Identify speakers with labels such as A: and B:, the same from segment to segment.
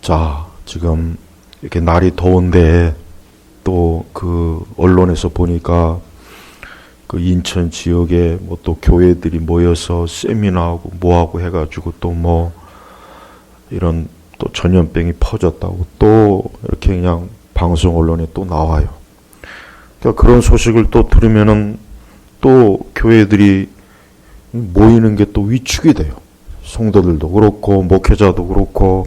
A: 자, 지금 이렇게 날이 더운데 또 그 언론에서 보니까 그 인천 지역에 뭐 또 교회들이 모여서 세미나하고 뭐하고 해가지고 또 뭐 이런 또 전염병이 퍼졌다고 또 이렇게 그냥 방송 언론에 또 나와요. 그러니까 그런 소식을 또 들으면은 또 교회들이 모이는 게 또 위축이 돼요. 성도들도 그렇고 목회자도 그렇고,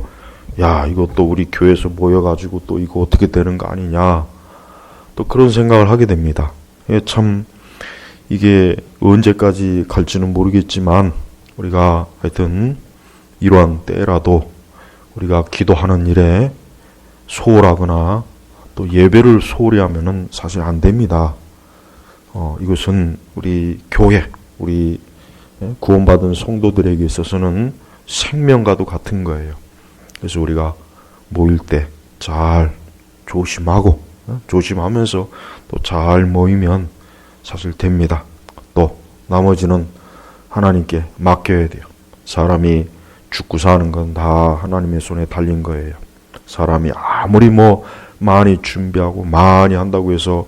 A: 야, 이거 또 우리 교회에서 모여가지고 또 이거 어떻게 되는 거 아니냐, 또 그런 생각을 하게 됩니다. 참 이게 언제까지 갈지는 모르겠지만 우리가 하여튼 이러한 때라도 우리가 기도하는 일에 소홀하거나 또 예배를 소홀히 하면은 사실 안 됩니다. 이것은 우리 교회, 우리 구원받은 성도들에게 있어서는 생명과도 같은 거예요. 그래서 우리가 모일 때 잘 조심하고, 조심하면서 또 잘 모이면 사실 됩니다. 또 나머지는 하나님께 맡겨야 돼요. 사람이 죽고 사는 건 다 하나님의 손에 달린 거예요. 사람이 아무리 뭐 많이 준비하고 많이 한다고 해서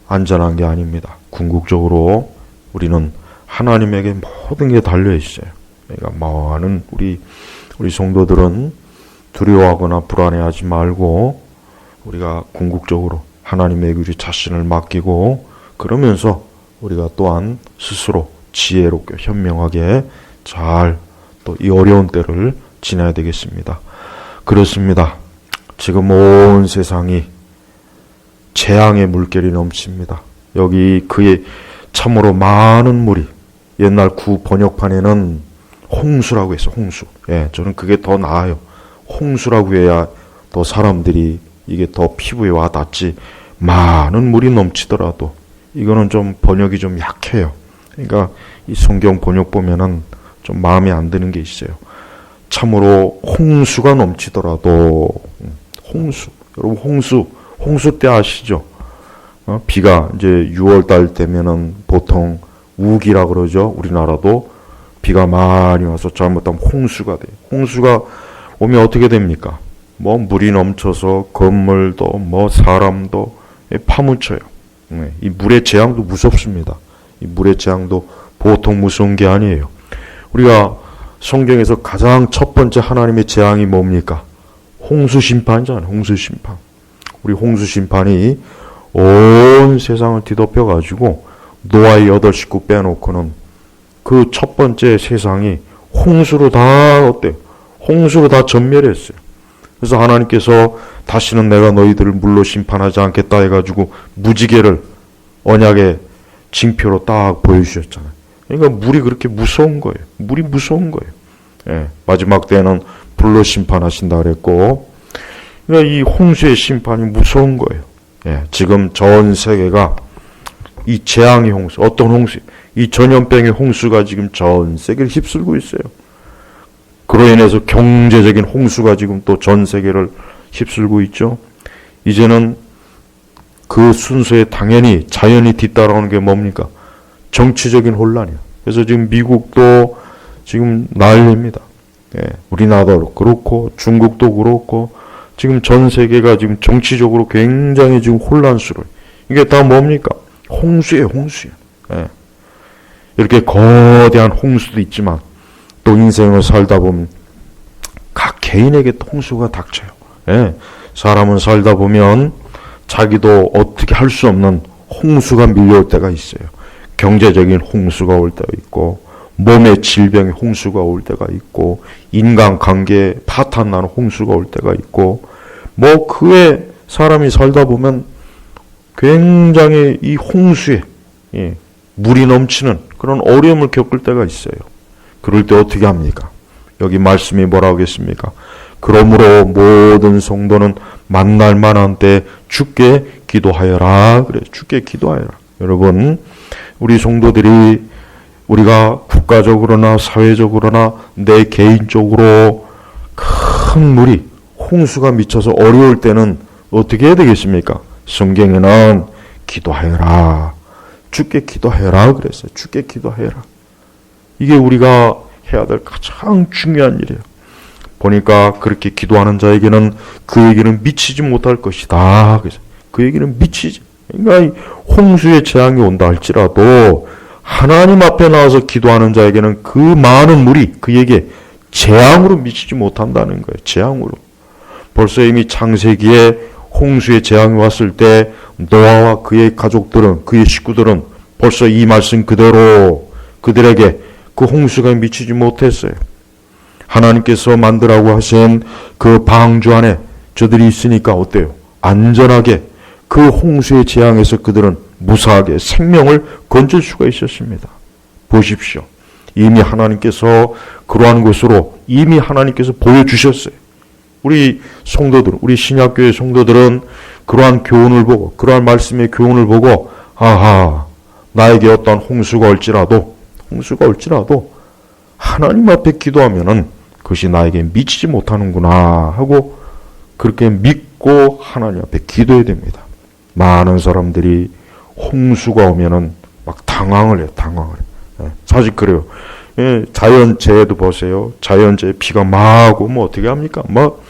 A: 안전한 게 아닙니다. 궁극적으로 우리는 하나님에게 모든 게 달려 있어요. 그러니까 많은 우리 성도들은 두려워하거나 불안해하지 말고 우리가 궁극적으로 하나님에게 우리 자신을 맡기고, 그러면서 우리가 또한 스스로 지혜롭게 현명하게 잘 또 이 어려운 때를 지나야 되겠습니다. 그렇습니다. 지금 온 세상이 재앙의 물결이 넘칩니다. 여기 그의 참으로 많은 물이, 옛날 구 번역판에는 홍수라고 했어. 홍수. 예, 저는 그게 더 나아요. 홍수라고 해야 더 사람들이 이게 더 피부에 와 닿지, 많은 물이 넘치더라도 이거는 좀 번역이 좀 약해요. 그러니까 이 성경 번역 보면은 좀 마음에 안 드는 게 있어요. 참으로 홍수가 넘치더라도, 홍수. 여러분 홍수 때 아시죠? 비가 이제 6월 달 되면은 보통 우기라 그러죠. 우리나라도 비가 많이 와서 잘못하면 홍수가 돼요. 홍수가 오면 어떻게 됩니까? 뭐 물이 넘쳐서 건물도 뭐 사람도 파묻혀요. 이 물의 재앙도 무섭습니다. 이 물의 재앙도 보통 무서운 게 아니에요. 우리가 성경에서 가장 첫 번째 하나님의 재앙이 뭡니까? 홍수 심판이잖아요. 홍수 심판. 우리 홍수 심판이 온 세상을 뒤덮여 가지고 노아의 8 식구 빼놓고는 그 첫 번째 세상이 홍수로 다 어때요? 홍수로 다 전멸했어요. 그래서 하나님께서 다시는 내가 너희들을 물로 심판하지 않겠다 해가지고 무지개를 언약의 징표로 딱 보여주셨잖아요. 그러니까 물이 그렇게 무서운 거예요. 물이 무서운 거예요. 예, 마지막 때는 불로 심판하신다 그랬고, 그러니까 이 홍수의 심판이 무서운 거예요. 예, 지금 전 세계가 이 재앙의 홍수, 어떤 홍수, 이 전염병의 홍수가 지금 전 세계를 휩쓸고 있어요. 그로 인해서 경제적인 홍수가 지금 또 전 세계를 휩쓸고 있죠. 이제는 그 순서에 당연히 자연이 뒤따라오는 게 뭡니까? 정치적인 혼란이에요. 그래서 지금 미국도 지금 난립니다. 예, 우리나라도 그렇고 중국도 그렇고 지금 전 세계가 지금 정치적으로 굉장히 지금 혼란스러워요. 이게 다 뭡니까? 홍수예요, 홍수예요. 예. 이렇게 거대한 홍수도 있지만 또 인생을 살다 보면 각 개인에게 또 홍수가 닥쳐요. 예. 사람은 살다 보면 자기도 어떻게 할 수 없는 홍수가 밀려올 때가 있어요. 경제적인 홍수가 올 때가 있고, 몸의 질병의 홍수가 올 때가 있고, 인간관계에 파탄나는 홍수가 올 때가 있고, 뭐 그에 사람이 살다 보면 굉장히 이 홍수에, 예, 물이 넘치는 그런 어려움을 겪을 때가 있어요. 그럴 때 어떻게 합니까? 여기 말씀이 뭐라고 하겠습니까? 그러므로 모든 성도는 만날 만한 때 주께 기도하여라. 그래, 주께 기도하여라. 여러분, 우리 성도들이 우리가 국가적으로나 사회적으로나 내 개인적으로 큰 물이 홍수가 미쳐서 어려울 때는 어떻게 해야 되겠습니까? 성경에는 기도하여라. 주께 기도해라 그랬어요. 주께 기도해라. 이게 우리가 해야 될 가장 중요한 일이에요. 보니까 그렇게 기도하는 자에게는 그에게는 미치지 못할 것이다. 그래서 그에게는 미치지. 그러니까 홍수의 재앙이 온다 할지라도 하나님 앞에 나와서 기도하는 자에게는 그 많은 물이 그에게 재앙으로 미치지 못한다는 거예요. 재앙으로. 벌써 이미 창세기에 홍수의 재앙이 왔을 때 노아와 그의 가족들은, 그의 식구들은 벌써 이 말씀 그대로 그들에게 그 홍수가 미치지 못했어요. 하나님께서 만들라고 하신 그 방주 안에 저들이 있으니까 어때요? 안전하게 그 홍수의 재앙에서 그들은 무사하게 생명을 건질 수가 있었습니다. 보십시오. 이미 하나님께서 그러한 것으로 이미 하나님께서 보여주셨어요. 우리 성도들, 우리 신약교회 성도들은 그러한 교훈을 보고, 그러한 말씀의 교훈을 보고, 아하, 나에게 어떤 홍수가 올지라도 하나님 앞에 기도하면은 그것이 나에게 미치지 못하는구나 하고 그렇게 믿고 하나님 앞에 기도해야 됩니다. 많은 사람들이 홍수가 오면은 막 당황을 해요. 사실 그래요. 예, 자연재해도 보세요. 자연재해 비가 막 오면 어떻게 합니까? 막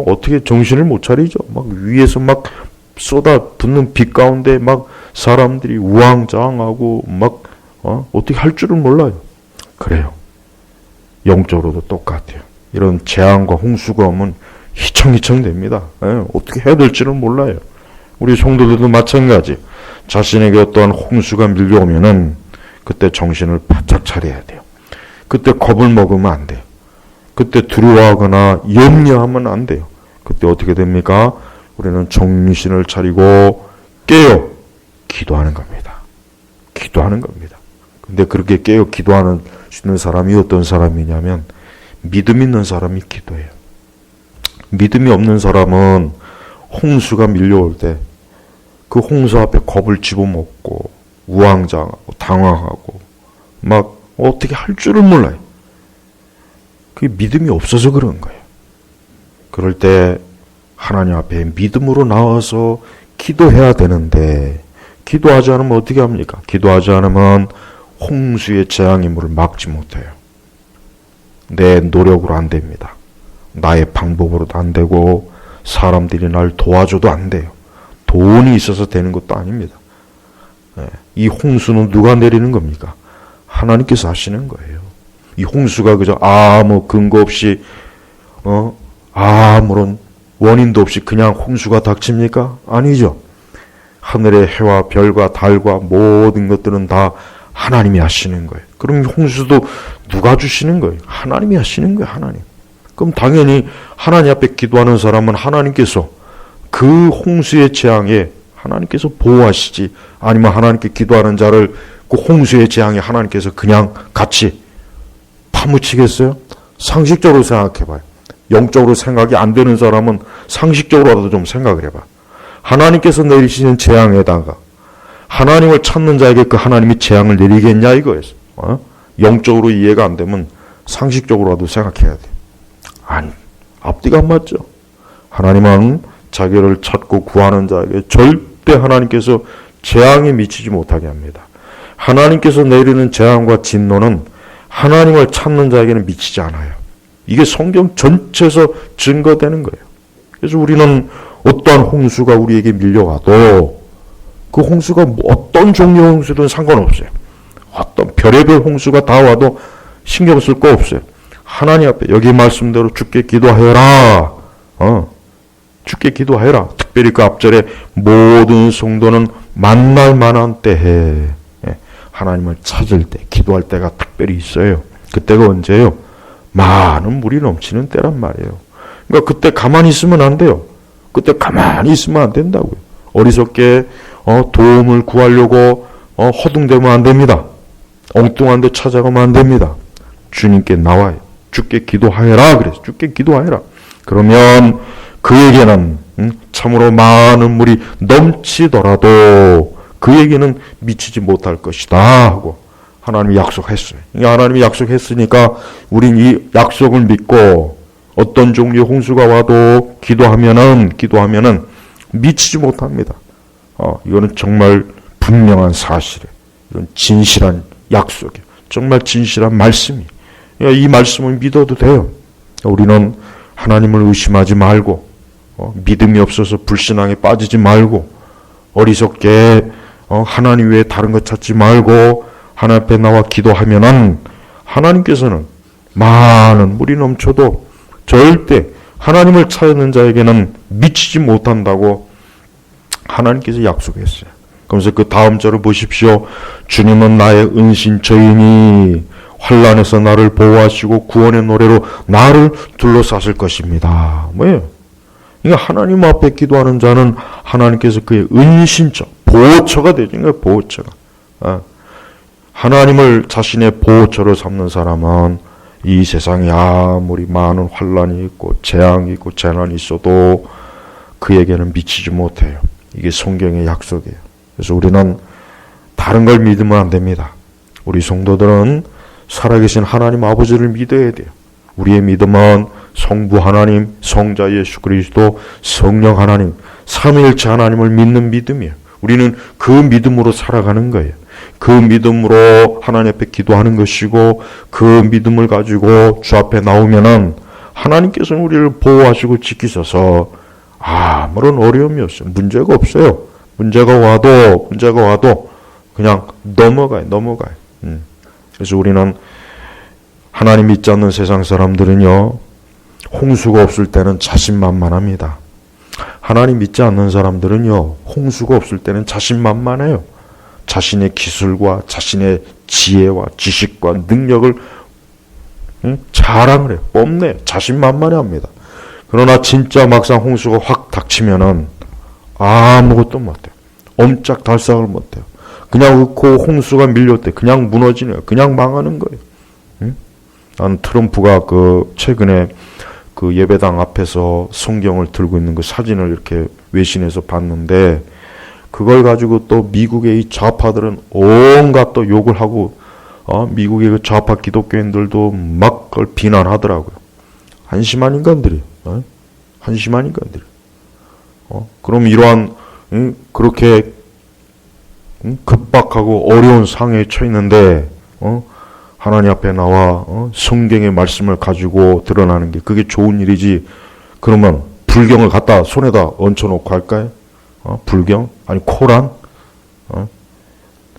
A: 어떻게 정신을 못 차리죠. 막 위에서 막 쏟아붓는 빛 가운데 막 사람들이 우왕좌왕하고 막 어떻게 할 줄은 몰라요. 그래요. 영적으로도 똑같아요. 이런 재앙과 홍수가 오면 휘청휘청 됩니다. 예, 어떻게 해야 될지는 몰라요. 우리 성도들도 마찬가지. 자신에게 어떠한 홍수가 밀려오면은 그때 정신을 바짝 차려야 돼요. 그때 겁을 먹으면 안 돼요. 그때 두려워하거나 염려하면 안 돼요. 그때 어떻게 됩니까? 우리는 정신을 차리고 깨어 기도하는 겁니다. 기도하는 겁니다. 근데 그렇게 깨어 기도하는 수 있는 사람이 어떤 사람이냐면 믿음 있는 사람이 기도해요. 믿음이 없는 사람은 홍수가 밀려올 때 그 홍수 앞에 겁을 집어먹고 우왕좌왕하고 당황하고 막 어떻게 할 줄을 몰라요. 그게 믿음이 없어서 그런 거예요. 그럴 때 하나님 앞에 믿음으로 나와서 기도해야 되는데 기도하지 않으면 어떻게 합니까? 기도하지 않으면 홍수의 재앙의 물을 막지 못해요. 내 노력으로 안 됩니다. 나의 방법으로도 안 되고 사람들이 날 도와줘도 안 돼요. 돈이 있어서 되는 것도 아닙니다. 이 홍수는 누가 내리는 겁니까? 하나님께서 하시는 거예요. 이 홍수가 그저 아무 근거 없이 아무런 원인도 없이 그냥 홍수가 닥칩니까? 아니죠. 하늘의 해와 별과 달과 모든 것들은 다 하나님이 하시는 거예요. 그럼 홍수도 누가 주시는 거예요? 하나님이 하시는 거예요. 하나님. 그럼 당연히 하나님 앞에 기도하는 사람은 하나님께서 그 홍수의 재앙에 하나님께서 보호하시지, 아니면 하나님께 기도하는 자를 그 홍수의 재앙에 하나님께서 그냥 같이 파묻히겠어요? 상식적으로 생각해봐요. 영적으로 생각이 안 되는 사람은 상식적으로라도 좀 생각을 해봐. 하나님께서 내리시는 재앙에다가 하나님을 찾는 자에게 그 하나님이 재앙을 내리겠냐 이거였어. 영적으로 이해가 안 되면 상식적으로라도 생각해야 돼. 아니, 앞뒤가 안 맞죠. 하나님은 자기를 찾고 구하는 자에게 절대 하나님께서 재앙에 미치지 못하게 합니다. 하나님께서 내리는 재앙과 진노는 하나님을 찾는 자에게는 미치지 않아요. 이게 성경 전체에서 증거되는 거예요. 그래서 우리는 어떠한 홍수가 우리에게 밀려와도 그 홍수가 어떤 종류의 홍수든 상관없어요. 어떤 별의별 홍수가 다 와도 신경 쓸 거 없어요. 하나님 앞에 여기 말씀대로 주께 기도하여라. 주께 기도하여라. 특별히 그 앞절에 모든 성도는 만날 만한 때에 하나님을 찾을 때, 기도할 때가 특별히 있어요. 그때가 언제예요? 많은 물이 넘치는 때란 말이에요. 그러니까 그때 가만히 있으면 안 돼요. 그때 가만히 있으면 안 된다고요. 어리석게 도움을 구하려고 허둥대면 안 됩니다. 엉뚱한 데 찾아가면 안 됩니다. 주님께 나와요. 주께 기도하여라. 그래서 주께 기도하여라. 그러면 그에게는 참으로 많은 물이 넘치더라도 그에게는 미치지 못할 것이다 하고 하나님이 약속했어요. 하나님이 약속했으니까 우린 이 약속을 믿고 어떤 종류의 홍수가 와도 기도하면은 미치지 못합니다. 이거는 정말 분명한 사실이에요. 이건 진실한 약속이에요. 정말 진실한 말씀이에요. 이 말씀을 믿어도 돼요. 우리는 하나님을 의심하지 말고 믿음이 없어서 불신앙에 빠지지 말고 어리석게 하나님 외에 다른 것 찾지 말고 하나님 앞에 나와 기도하면은 하나님께서는 많은 물이 넘쳐도 절대 하나님을 찾는 자에게는 미치지 못한다고 하나님께서 약속했어요. 그러면서 그 다음 절을 보십시오. 주님은 나의 은신처이니 환난에서 나를 보호하시고 구원의 노래로 나를 둘러싸실 것입니다. 뭐예요? 그러니까 하나님 앞에 기도하는 자는 하나님께서 그의 은신처, 보호처가 되죠. 그러니까 보호처가. 하나님을 자신의 보호처로 삼는 사람은 이 세상에 아무리 많은 환난이 있고 재앙이 있고 재난이 있어도 그에게는 미치지 못해요. 이게 성경의 약속이에요. 그래서 우리는 다른 걸 믿으면 안 됩니다. 우리 성도들은 살아계신 하나님 아버지를 믿어야 돼요. 우리의 믿음은 성부 하나님, 성자 예수 그리스도, 성령 하나님, 삼위일체 하나님을 믿는 믿음이에요. 우리는 그 믿음으로 살아가는 거예요. 그 믿음으로 하나님 앞에 기도하는 것이고 그 믿음을 가지고 주 앞에 나오면은 하나님께서는 우리를 보호하시고 지키셔서 아무런 어려움이 없어요. 문제가 없어요. 문제가 와도 그냥 넘어가요. 그래서 우리는 하나님 믿지 않는 세상 사람들은요, 홍수가 없을 때는 자신만만합니다. 하나님 믿지 않는 사람들은요, 홍수가 없을 때는 자신만만해요. 자신의 기술과 자신의 지혜와 지식과 능력을 자랑을 해요. 뽐내요. 자신만만해합니다. 그러나 진짜 막상 홍수가 확 닥치면은 아무것도 못해요. 옴짝달싹을 못해요. 그냥 그 홍수가 밀려올 때 그냥 무너지는 거예요. 그냥 망하는 거예요. 난 트럼프가 최근에 그 예배당 앞에서 성경을 들고 있는 그 사진을 이렇게 외신에서 봤는데 그걸 가지고 또 미국의 이 좌파들은 온갖 또 욕을 하고 미국의 그 좌파 기독교인들도 막 그걸 비난하더라고요. 한심한 인간들이. 한심한 인간들이. 그럼 이러한 그렇게 급박하고 어려운 상황에 처해 있는데 하나님 앞에 나와 성경의 말씀을 가지고 드러나는 게 그게 좋은 일이지. 그러면 불경을 갖다 손에다 얹혀놓고 할까요? 불경? 아니 코란?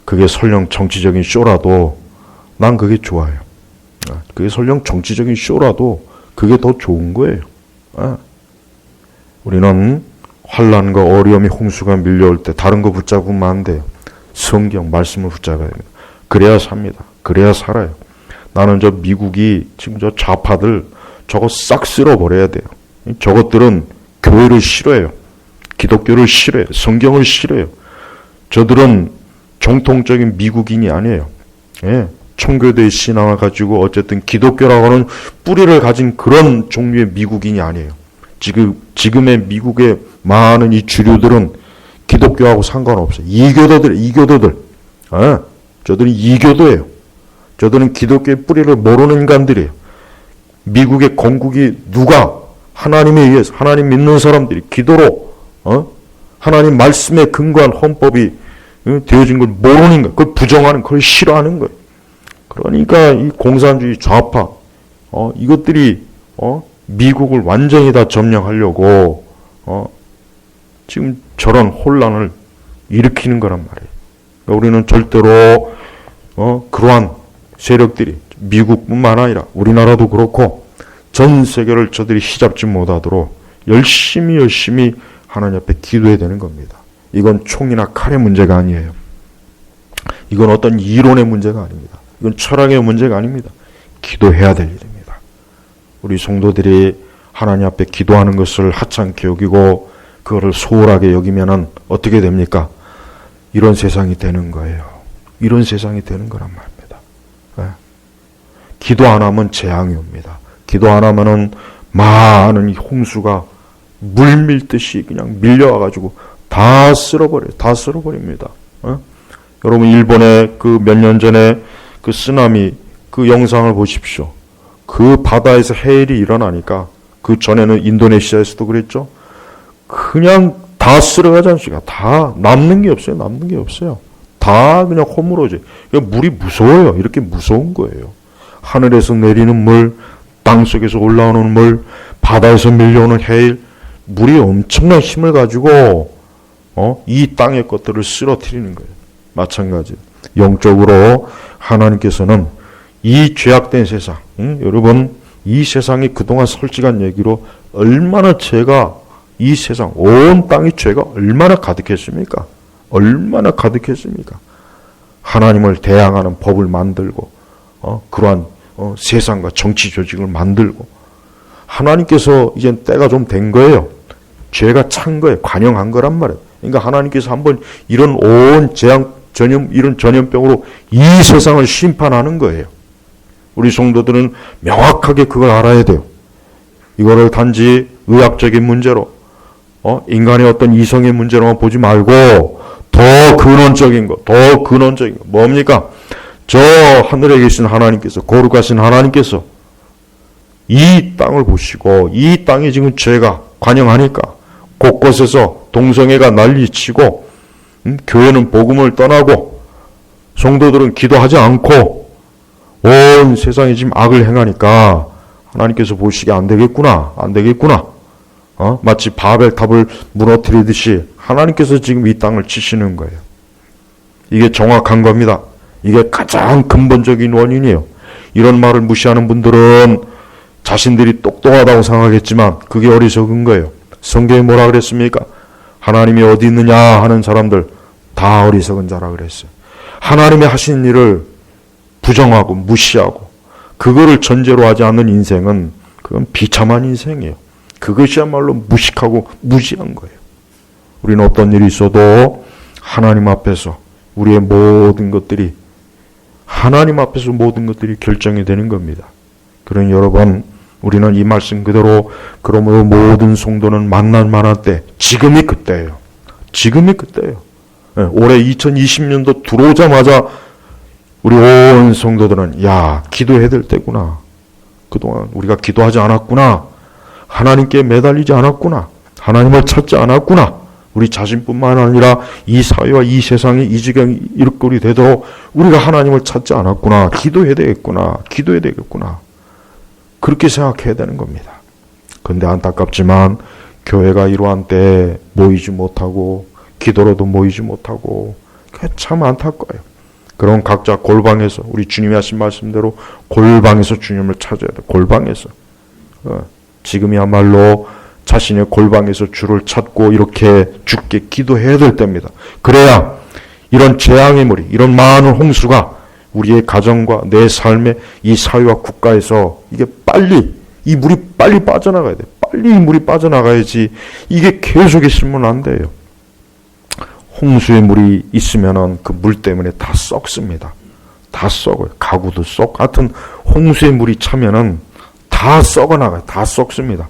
A: 그게 설령 정치적인 쇼라도 난 그게 좋아요. 그게 설령 정치적인 쇼라도 그게 더 좋은 거예요. 우리는 환난과 어려움이 홍수가 밀려올 때 다른 거 붙잡으면 안 돼요. 성경 말씀을 붙잡아야 됩니다. 그래야 삽니다. 그래야 살아요. 나는 저 미국이 지금 저 좌파들 저거 싹 쓸어버려야 돼요. 저것들은 교회를 싫어해요. 기독교를 싫어해요. 성경을 싫어해요. 저들은 정통적인 미국인이 아니에요. 청교도의 신앙을 가지고 어쨌든 기독교라고 하는 뿌리를 가진 그런 종류의 미국인이 아니에요. 지금의 미국의 많은 이 주류들은 기독교하고 상관없어요. 이교도들. 저들은 이교도예요. 저들은 기독교의 뿌리를 모르는 인간들이에요. 미국의 건국이 누가 하나님에 의해서 하나님 믿는 사람들이 기도로 하나님 말씀에 근거한 헌법이 되어진 걸 모르는 거예요. 그걸 부정하는, 그걸 싫어하는 거예요. 그러니까 이 공산주의 좌파 이것들이 미국을 완전히 다 점령하려고 지금 저런 혼란을 일으키는 거란 말이에요. 그러니까 우리는 절대로 그러한 세력들이 미국뿐만 아니라 우리나라도 그렇고 전 세계를 저들이 휘잡지 못하도록 열심히 하나님 앞에 기도해야 되는 겁니다. 이건 총이나 칼의 문제가 아니에요. 이건 어떤 이론의 문제가 아닙니다. 이건 철학의 문제가 아닙니다. 기도해야 될 일입니다. 우리 성도들이 하나님 앞에 기도하는 것을 하찮게 여기고 그거를 소홀하게 여기면은 어떻게 됩니까? 이런 세상이 되는 거예요. 이런 세상이 되는 거란 말입니다. 기도 안 하면 재앙이 옵니다. 기도 안 하면은 많은 홍수가 물 밀듯이 그냥 밀려와가지고 다 쓸어버려요. 다 쓸어버립니다. 여러분 일본의 그 몇 년 전에 그 쓰나미 그 영상을 보십시오. 그 바다에서 해일이 일어나니까 그 전에는 인도네시아에서도 그랬죠. 그냥 다 쓸어가지 않습니까? 다 남는 게 없어요. 다 그냥 허물어져요. 물이 무서워요. 이렇게 무서운 거예요. 하늘에서 내리는 물, 땅속에서 올라오는 물, 바다에서 밀려오는 해일, 물이 엄청난 힘을 가지고 이 땅의 것들을 쓰러뜨리는 거예요. 마찬가지. 영적으로 하나님께서는 이 죄악된 세상, 여러분 이 세상이 그동안 솔직한 얘기로 얼마나 죄가, 이 세상 온 땅이 죄가 얼마나 가득했습니까? 얼마나 가득했습니까? 하나님을 대항하는 법을 만들고 그러한 세상과 정치 조직을 만들고, 하나님께서 이제 때가 좀 된 거예요. 죄가 찬 거예요. 관영한 거란 말이에요. 그러니까 하나님께서 한번 이런 온 재앙 이런 전염병으로 이 세상을 심판하는 거예요. 우리 성도들은 명확하게 그걸 알아야 돼요. 이거를 단지 의학적인 문제로, 인간의 어떤 이성의 문제로만 보지 말고 더 근원적인 거, 뭡니까? 저 하늘에 계신 하나님께서, 거룩하신 하나님께서 이 땅을 보시고, 이 땅이 지금 죄가 관영하니까 곳곳에서 동성애가 난리치고, 교회는 복음을 떠나고 성도들은 기도하지 않고 온 세상이 지금 악을 행하니까 하나님께서 보시기에 안 되겠구나. 마치 바벨탑을 무너뜨리듯이 하나님께서 지금 이 땅을 치시는 거예요. 이게 정확한 겁니다. 이게 가장 근본적인 원인이에요. 이런 말을 무시하는 분들은 자신들이 똑똑하다고 생각하겠지만 그게 어리석은 거예요. 성경이 뭐라 그랬습니까? 하나님이 어디 있느냐 하는 사람들 다 어리석은 자라 그랬어요. 하나님이 하신 일을 부정하고 무시하고 그거를 전제로 하지 않는 인생은 그건 비참한 인생이에요. 그것이야말로 무식하고 무지한 거예요. 우리는 어떤 일이 있어도 하나님 앞에서 우리의 모든 것들이, 하나님 앞에서 모든 것들이 결정이 되는 겁니다. 그러니 여러분, 우리는 이 말씀 그대로, 그러므로 모든 성도는 만날 만한 때, 지금이 그때예요. 올해 2020년도 들어오자마자 우리 온 성도들은 기도해야 될 때구나. 그동안 우리가 기도하지 않았구나. 하나님께 매달리지 않았구나. 하나님을 찾지 않았구나. 우리 자신뿐만 아니라 이 사회와 이 세상이 이 지경이 이렇게 되도록 우리가 하나님을 찾지 않았구나. 기도해야 되겠구나. 그렇게 생각해야 되는 겁니다. 그런데 안타깝지만 교회가 이러한 때에 모이지 못하고 기도로도 모이지 못하고, 그게 참 안타까워요. 그럼 각자 골방에서, 우리 주님이 하신 말씀대로 골방에서 주님을 찾아야 돼. 골방에서. 지금이야말로 자신의 골방에서 주를 찾고 이렇게 주께 기도해야 될 때입니다. 그래야 이런 재앙의 물이, 이런 많은 홍수가 우리의 가정과 내 삶의 이 사회와 국가에서 이게 이 물이 빨리 빠져나가야 돼. 빨리 이 물이 빠져나가야지. 이게 계속 있으면 안 돼요. 홍수의 물이 있으면은 그 물 때문에 다 썩습니다. 다 썩어요. 가구도 썩. 하여튼 홍수의 물이 차면은 다 썩어나가요. 다 썩습니다.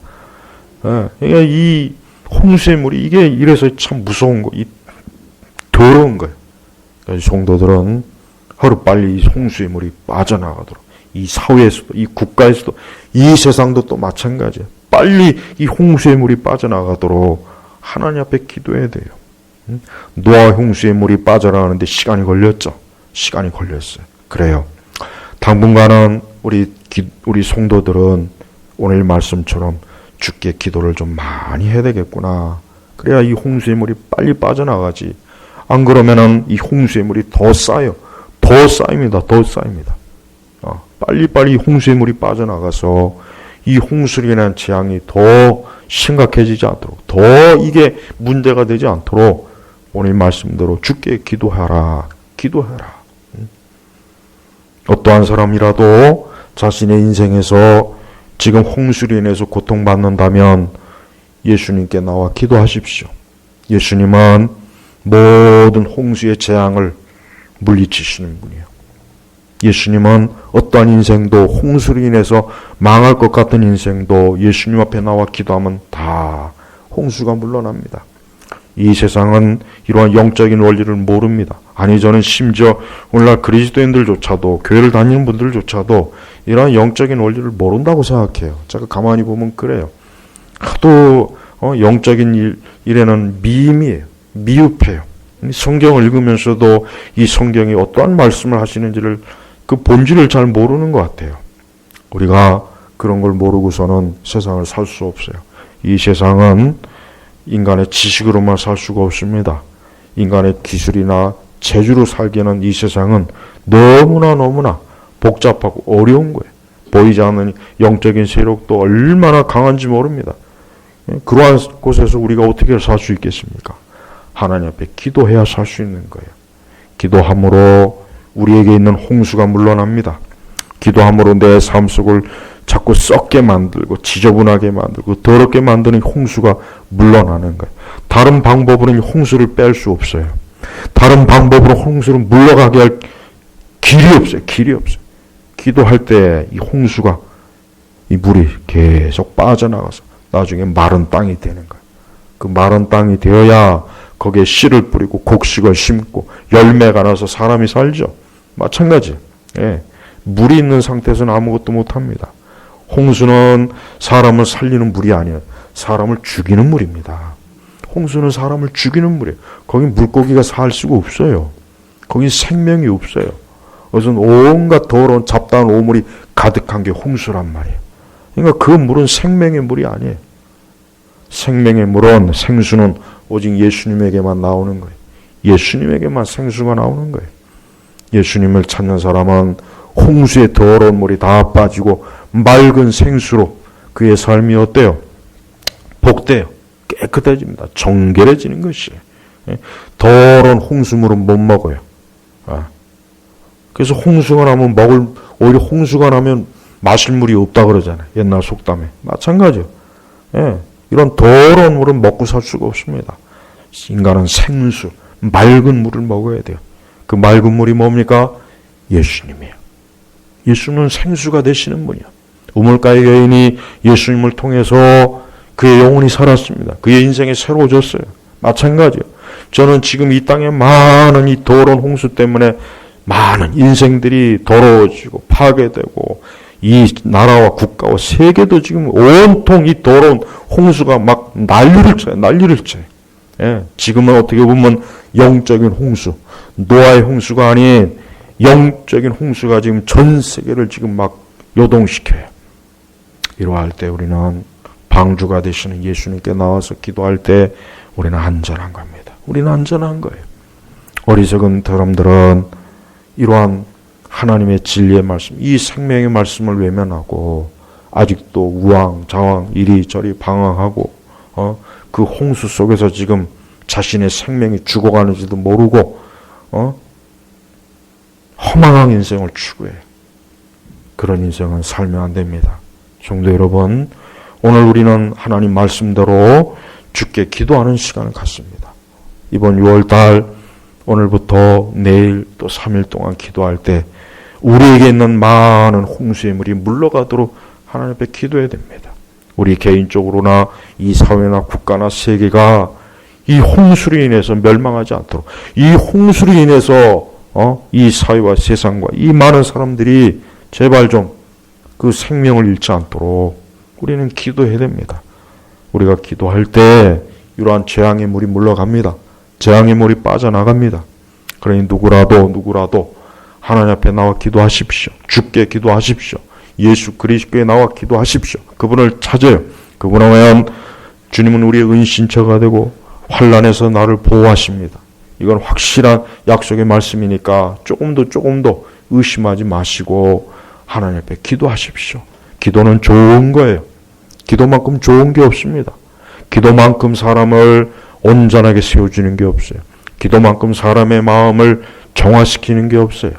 A: 그러니까 이 홍수의 물이 이게 이래서 참 무서운 거, 더러운 거예요. 그러니까 성도들은 하루빨리 이 홍수의 물이 빠져나가도록, 이 사회에서도, 이 국가에서도, 이 세상도 또 마찬가지예요. 빨리 이 홍수의 물이 빠져나가도록 하나님 앞에 기도해야 돼요. 노아 홍수의 물이 빠져나가는데 시간이 걸렸죠. 그래요. 당분간은 우리 성도들은 오늘 말씀처럼 주께 기도를 좀 많이 해야 되겠구나. 그래야 이 홍수의 물이 빨리 빠져나가지. 안 그러면은 이 홍수의 물이 더 쌓여요. 더 쌓입니다. 빨리빨리 홍수의 물이 빠져나가서 이 홍수로 인한 재앙이 더 심각해지지 않도록, 더 이게 문제가 되지 않도록 오늘 말씀대로 주께 기도하라. 어떠한 사람이라도 자신의 인생에서 지금 홍수로 인해서 고통받는다면 예수님께 나와 기도하십시오. 예수님은 모든 홍수의 재앙을 물리치시는 분이에요. 예수님은 어떠한 인생도, 홍수로 인해서 망할 것 같은 인생도 예수님 앞에 나와 기도하면 다 홍수가 물러납니다. 이 세상은 이러한 영적인 원리를 모릅니다. 아니, 저는 심지어 오늘날 그리스도인들조차도, 교회를 다니는 분들조차도 이러한 영적인 원리를 모른다고 생각해요. 제가 가만히 보면 그래요. 하도 영적인 일에는 미흡해요. 성경을 읽으면서도 이 성경이 어떠한 말씀을 하시는지를, 그 본질을 잘 모르는 것 같아요. 우리가 그런 걸 모르고서는 세상을 살 수 없어요. 이 세상은 인간의 지식으로만 살 수가 없습니다. 인간의 기술이나 재주로 살기에는 이 세상은 너무나 복잡하고 어려운 거예요. 보이지 않는 영적인 세력도 얼마나 강한지 모릅니다. 그러한 곳에서 우리가 어떻게 살 수 있겠습니까? 하나님 앞에 기도해야 살 수 있는 거예요. 기도함으로 우리에게 있는 홍수가 물러납니다. 기도함으로 내 삶 속을 자꾸 썩게 만들고 지저분하게 만들고 더럽게 만드는 홍수가 물러나는 거예요. 다른 방법으로는 홍수를 뺄 수 없어요. 다른 방법으로 홍수를 물러가게 할 길이 없어요. 길이 없어요. 기도할 때 이 홍수가, 이 물이 계속 빠져나가서 나중에 마른 땅이 되는 거예요. 그 마른 땅이 되어야 거기에 씨를 뿌리고 곡식을 심고 열매가 나서 사람이 살죠. 마찬가지. 예. 물이 있는 상태에서는 아무것도 못합니다. 홍수는 사람을 살리는 물이 아니에요. 사람을 죽이는 물입니다. 홍수는 사람을 죽이는 물이에요. 거긴 물고기가 살 수가 없어요. 거긴 생명이 없어요. 그것은 온갖 더러운 잡다한 오물이 가득한 게 홍수란 말이에요. 그러니까 그 물은 생명의 물이 아니에요. 생명의 물은, 생수는 오직 예수님에게만 나오는 거예요. 예수님에게만 생수가 나오는 거예요. 예수님을 찾는 사람은 홍수의 더러운 물이 다 빠지고 맑은 생수로 그의 삶이 어때요? 복돼요. 깨끗해집니다. 정결해지는 것이에요. 더러운 홍수물은 못 먹어요. 그래서 홍수가 나면 오히려 홍수가 나면 마실 물이 없다 그러잖아요. 옛날 속담에. 마찬가지요. 이런 더러운 물은 먹고 살 수가 없습니다. 인간은 생수, 맑은 물을 먹어야 돼요. 그 맑은 물이 뭡니까? 예수님이에요. 예수는 생수가 되시는 분이요. 우물가의 여인이 예수님을 통해서 그의 영혼이 살았습니다. 그의 인생이 새로워졌어요. 마찬가지요. 저는 지금 이 땅에 많은 이 더러운 홍수 때문에 많은 인생들이 더러워지고 파괴되고 이 나라와 국가와 세계도 지금 온통 이 더러운 홍수가 막 난리를 쳐요. 예, 지금은 어떻게 보면 영적인 홍수, 노아의 홍수가 아닌 영적인 홍수가 지금 전 세계를 지금 막 요동시켜요. 이러할 때 우리는 방주가 되시는 예수님께 나와서 기도할 때 우리는 안전한 겁니다. 우리는 안전한 거예요. 어리석은 사람들은 이러한 하나님의 진리의 말씀, 이 생명의 말씀을 외면하고 아직도 우왕좌왕 이리저리 방황하고 그 홍수 속에서 지금 자신의 생명이 죽어가는지도 모르고 허망한 인생을 추구해요. 그런 인생은 살면 안 됩니다. 성도 여러분, 오늘 우리는 하나님 말씀대로 주께 기도하는 시간을 갖습니다. 이번 6월달 오늘부터 내일 또 3일 동안 기도할 때 우리에게 있는 많은 홍수의 물이 물러가도록 하나님 앞에 기도해야 됩니다. 우리 개인적으로나 이 사회나 국가나 세계가 이 홍수로 인해서 멸망하지 않도록, 이 홍수로 인해서 이 사회와 세상과 이 많은 사람들이 제발 좀 그 생명을 잃지 않도록 우리는 기도해야 됩니다. 우리가 기도할 때 이러한 재앙의 물이 물러갑니다. 재앙의 물이 빠져나갑니다. 그러니 누구라도 하나님 앞에 나와 기도하십시오. 주께 기도하십시오. 예수 그리스도에 나와 기도하십시오. 그분을 찾아요. 그분을 위한 주님은 우리의 은신처가 되고 환난에서 나를 보호하십니다. 이건 확실한 약속의 말씀이니까 조금 더 의심하지 마시고 하나님 앞에 기도하십시오. 기도는 좋은 거예요. 기도만큼 좋은 게 없습니다. 기도만큼 사람을 온전하게 세워주는 게 없어요. 기도만큼 사람의 마음을 정화시키는 게 없어요.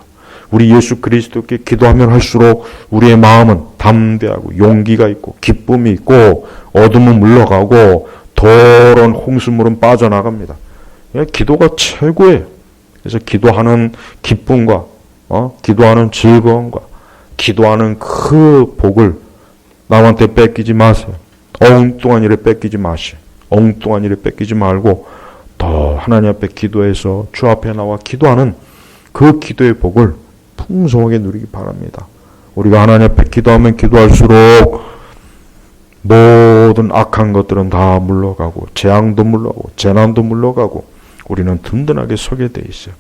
A: 우리 예수 그리스도께 기도하면 할수록 우리의 마음은 담대하고 용기가 있고 기쁨이 있고 어둠은 물러가고 더러운 홍수물은 빠져나갑니다. 기도가 최고예요. 그래서 기도하는 기쁨과 기도하는 즐거움과 기도하는 그 복을 남한테 뺏기지 마세요. 엉뚱한 일에 뺏기지 마세요. 엉뚱한 일에 뺏기지 말고 더 하나님 앞에 기도해서 주 앞에 나와 기도하는 그 기도의 복을 풍성하게 누리기 바랍니다. 우리가 하나님 앞에 기도하면 기도할수록 모든 악한 것들은 다 물러가고 재앙도 물러가고 재난도 물러가고 우리는 든든하게 서게 돼 있어요.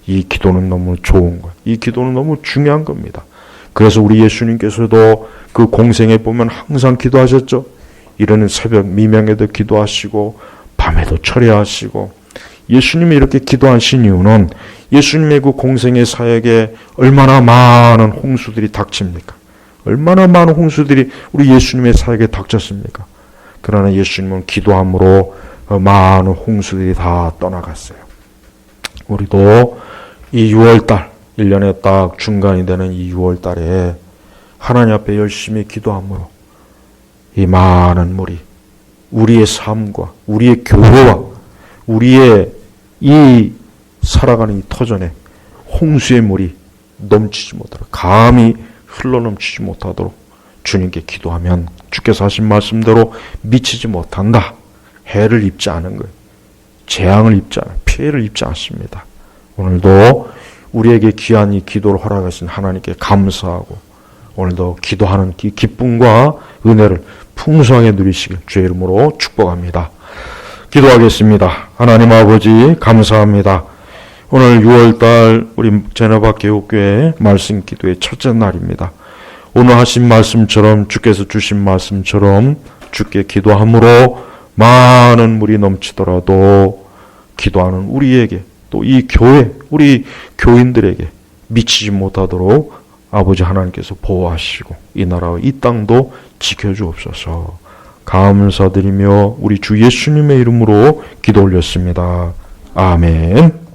A: 이 기도는 너무 좋은 거예요. 이 기도는 너무 중요한 겁니다. 그래서 우리 예수님께서도 그 공생에 보면 항상 기도하셨죠. 이르는 새벽 미명에도 기도하시고 밤에도 철야하시고, 예수님이 이렇게 기도하신 이유는 예수님의 그 공생의 사역에 얼마나 많은 홍수들이 닥칩니까? 얼마나 많은 홍수들이 우리 예수님의 사역에 닥쳤습니까? 그러나 예수님은 기도함으로 많은 홍수들이 다 떠나갔어요. 우리도 이 6월달, 1년에 딱 중간이 되는 이 6월달에 하나님 앞에 열심히 기도함으로 이 많은 물이 우리의 삶과 우리의 교회와 우리의 이 살아가는 이 터전에 홍수의 물이 넘치지 못하도록, 감히 흘러넘치지 못하도록 주님께 기도하면 주께서 하신 말씀대로 미치지 못한다. 해를 입지 않은 거예요. 재앙을 입지 않아요. 피해를 입지 않습니다. 오늘도 우리에게 귀한 이 기도를 허락하신 하나님께 감사하고 오늘도 기도하는 기쁨과 은혜를 풍성하게 누리시길 주의 이름으로 축복합니다. 기도하겠습니다. 하나님 아버지 감사합니다. 오늘 6월달 우리 제너바 교육교회 말씀 기도의 첫째 날입니다. 오늘 하신 말씀처럼, 주께서 주신 말씀처럼 주께 기도함으로 많은 물이 넘치더라도 기도하는 우리에게, 또 이 교회, 우리 교인들에게 미치지 못하도록 아버지 하나님께서 보호하시고 이 나라와 이 땅도 지켜주옵소서. 감사드리며 우리 주 예수님의 이름으로 기도 올렸습니다. 아멘.